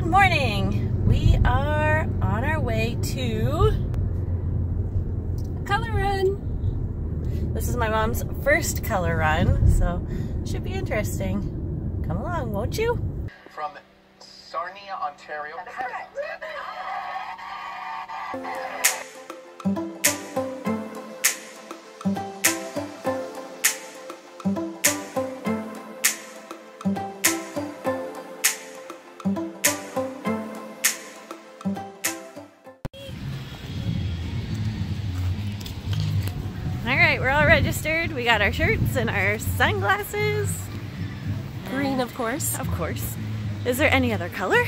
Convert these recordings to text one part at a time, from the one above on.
Good morning. We are on our way to a color run. This is my mom's first color run, so it should be interesting. Come along, won't you? From Sarnia, Ontario. That's correct. Alright, we're all registered. We got our shirts and our sunglasses. Green, of course. Of course. Is there any other color?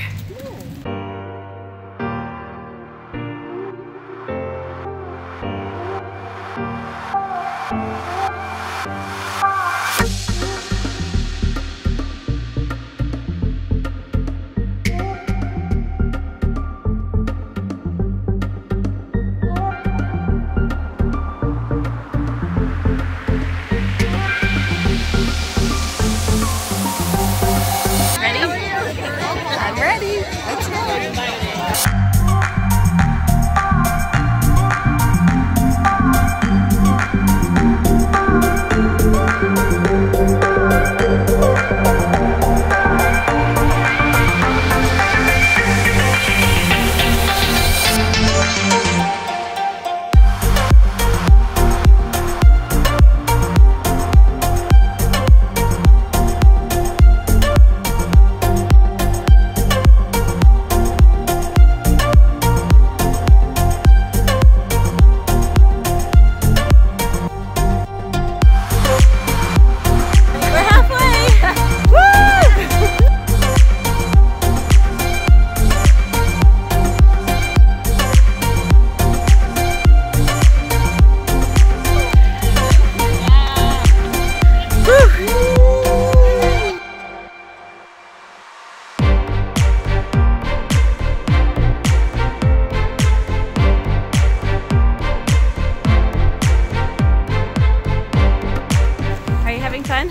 Fun?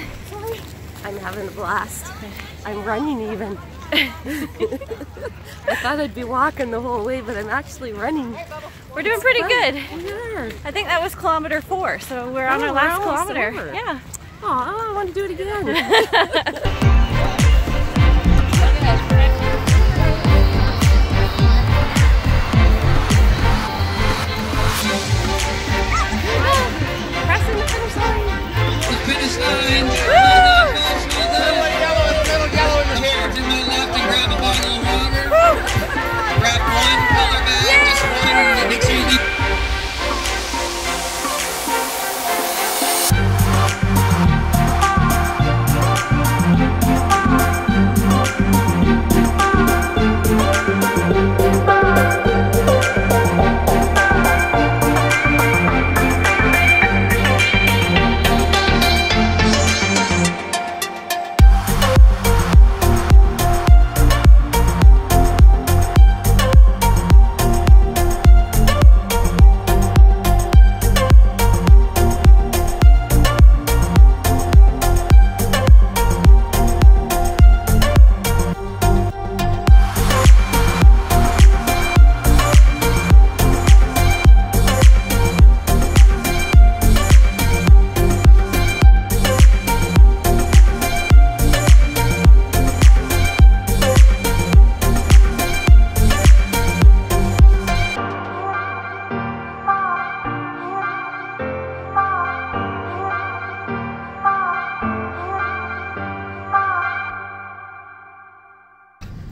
I'm having a blast. I'm running even. I thought I'd be walking the whole way, but I'm actually running. We're doing pretty good. We are. I think that was kilometer 4, so we're on our last kilometer. Over. Yeah. Oh, I want to do it again. Finish line. Yellow in the middle, yellow in the hair. To my left and grab a bottle of water. Grab one color bag, just one. Make sure you leave.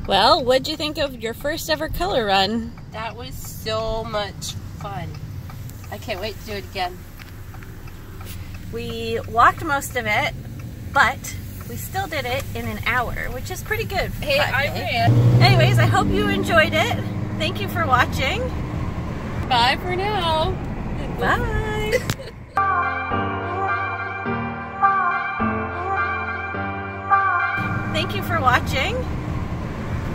Well, what'd you think of your first ever color run? That was so much fun. I can't wait to do it again. We walked most of it, but we still did it in an hour, which is pretty good for 5K. I ran. Anyways, I hope you enjoyed it. Thank you for watching. Bye for now. Bye. Thank you for watching.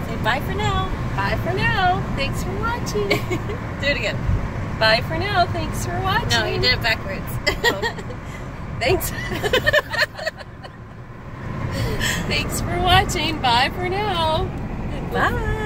Say bye for now. Bye for now. Thanks for watching. Do it again. Bye for now. Thanks for watching. No, you did it backwards. Thanks. Thanks for watching. Bye for now. Bye.